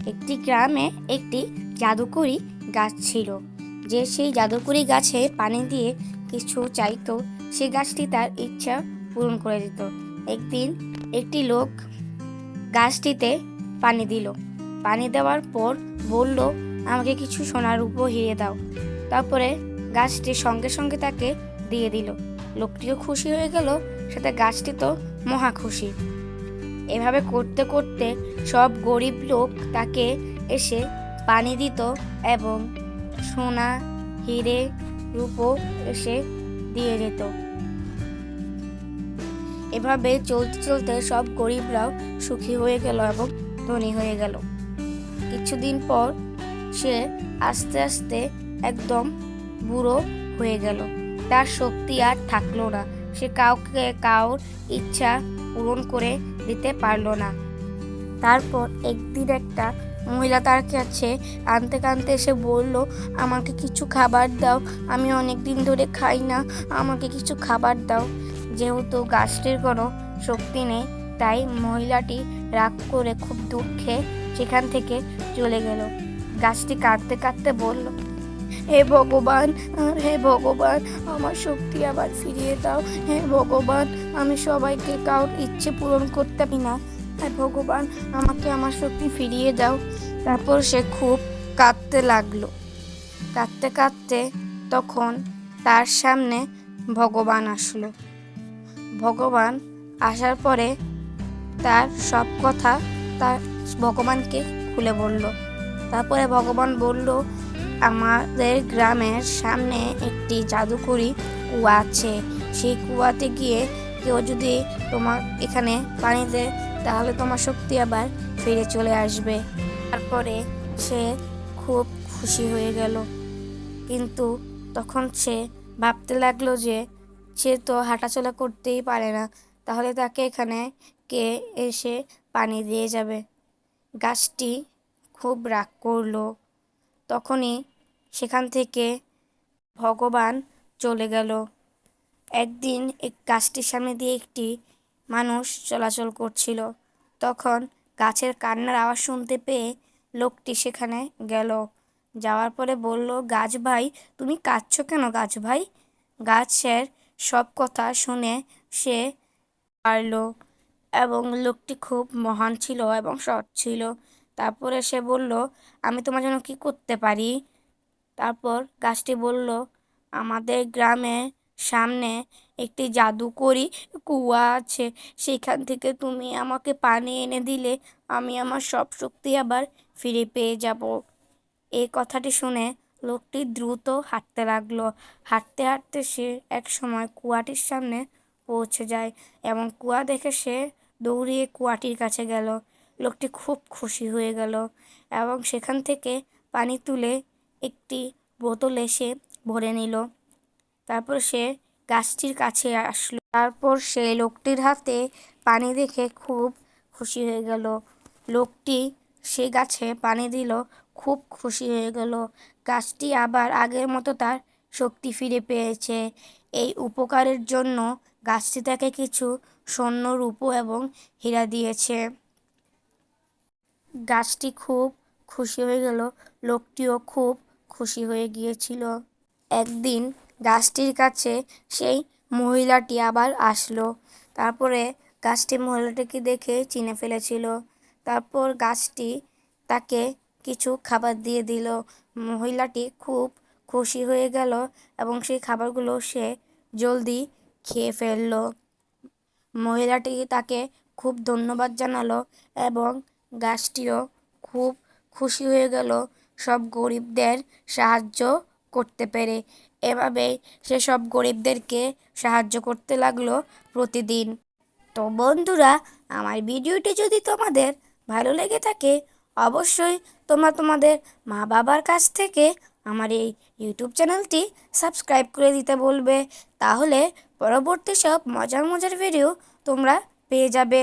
একটি গ্রামে একটি জাদুকরি গাছ ছিল। যে সেই জাদুকরি গাছে পানি দিয়ে কিছু চাইতো, সে গাছটি তার ইচ্ছা পূরণ করে দিত। একদিন একটি লোক গাছটিতে পানি দিল। পানি দেওয়ার পর বলল, আমাকে কিছু সোনার রূপো হিরে দাও। তারপরে গাছটি সঙ্গে সঙ্গে তাকে দিয়ে দিল। লোকটিও খুশি হয়ে গেল, সাথে গাছটি তো মহা খুশি। এভাবে করতে করতে সব গরিব লোক তাকে এসে পানি দিত এবং সোনা, হিরে, রূপো এসে দিয়ে যেত। এভাবে চলতে চলতে সব গরিবরাও সুখী হয়ে গেল এবং ধনী হয়ে গেল। কিছুদিন পর সে আস্তে আস্তে একদম বুড়ো হয়ে গেল। তার শক্তি আর থাকলো না। সে কাউর ইচ্ছা পূরণ করে দিতে পারলো না। তারপর একদিন একটা মহিলা তার কাছে কাঁদতে কাঁদতে এসে বলল, আমাকে কিছু খাবার দাও, আমি অনেক দিন ধরে খাই না, আমাকে কিছু খাবার দাও। যেহেতু গাছটির কোনো শক্তি নেই, তাই মহিলাটি রাগ করে খুব দুঃখে সেখান থেকে চলে গেল। গাছটি কাঁদতে কাঁদতে বলল, হে ভগবান, হে ভগবান, আমার শক্তি আবার ফিরিয়ে দাও। হে ভগবান, আমি সবাইকে কারোর ইচ্ছে পূরণ করতে পারি না। হে ভগবান, আমাকে আমার শক্তি ফিরিয়ে দাও। তারপর সে খুব কাঁদতে লাগলো। কাঁদতে কাঁদতে তখন তার সামনে ভগবান আসলো। ভগবান আসার পরে তার সব কথা তার ভগবানকে খুলে বলল। তারপরে ভগবান বলল, আমাদের গ্রামের সামনে একটি জাদুকরি কুয়া আছে। সেই কুয়াতে গিয়ে কেউ যদি তোমার এখানে পানি দেয়, তাহলে তোমার শক্তি আবার ফিরে চলে আসবে। তারপরে সে খুব খুশি হয়ে গেল। কিন্তু তখন সে ভাবতে লাগলো যে সে তো হাঁটাচলা করতেই পারে না, তাহলে তাকে এখানে কে এসে পানি দিয়ে যাবে। গাছটি খুব রাগ করলো। তখনই সেখান থেকে ভগবান চলে গেল। একদিন গাছটির সামনে দিয়ে একটি মানুষ চলাচল করছিল। তখন গাছের কান্নার আওয়াজ শুনতে পেয়ে লোকটি সেখানে গেল। যাওয়ার পরে বলল, গাছ ভাই, তুমি কাঁদছো কেন গাছ ভাই? গাছের সব কথা শুনে সে পারল এবং লোকটি খুব মহান ছিল এবং সৎ ছিল। তারপরে সে বলল, আমি তোমার জন্য কি করতে পারি? তারপর গাছটি বলল, আমাদের গ্রামে সামনে একটি জাদুকরি কুয়া আছে, সেখান থেকে তুমি আমাকে পানি এনে দিলে আমি আমার সব শক্তি আবার ফিরে পেয়ে যাব। এই কথাটি শুনে লোকটি দ্রুত হাঁটতে লাগলো। হাঁটতে হাঁটতে সে এক সময় কুয়াটির সামনে পৌঁছে যায় এবং কুয়া দেখে সে দৌড়িয়ে কুয়াটির কাছে গেল। লোকটি খুব খুশি হয়ে গেল এবং সেখান থেকে পানি তুলে একটি বোতল এসে ভরে নিল। তারপর সে গাছটির কাছে আসলো। তারপর সে লোকটির হাতে পানি দেখে খুব খুশি হয়ে গেল। লোকটি সে গাছে পানি দিল, খুব খুশি হয়ে গেল। গাছটি আবার আগের মতো তার শক্তি ফিরে পেয়েছে। এই উপকারের জন্য গাছটি তাকে কিছু স্বর্ণ, রূপো এবং হীরা দিয়েছে। গাছটি খুব খুশি হয়ে গেল। লোকটিও খুব খুশি হয়ে গিয়েছিল। একদিন গাছটির কাছে সেই মহিলাটি আবার আসলো। তারপরে গাছটি মহিলাটিকে দেখে চিনে ফেলেছিল। তারপর গাছটি তাকে কিছু খাবার দিয়ে দিল। মহিলাটি খুব খুশি হয়ে গেল এবং সেই খাবারগুলো সে জলদি খেয়ে ফেললো। মহিলাটি তাকে খুব ধন্যবাদ জানালো এবং গাছটিও খুব খুশি হয়ে গেল সব গরিবদের সাহায্য করতে পেরে। এভাবেই সে সব গরিবদেরকে সাহায্য করতে লাগলো প্রতিদিন। তো বন্ধুরা, আমার ভিডিওটি যদি তোমাদের ভালো লেগে থাকে, অবশ্যই তোমরা তোমাদের মা বাবার কাছ থেকে আমার এই ইউটিউব চ্যানেলটি সাবস্ক্রাইব করে দিতে বলবে। তাহলে পরবর্তী সব মজার মজার ভিডিও তোমরা পেয়ে যাবে।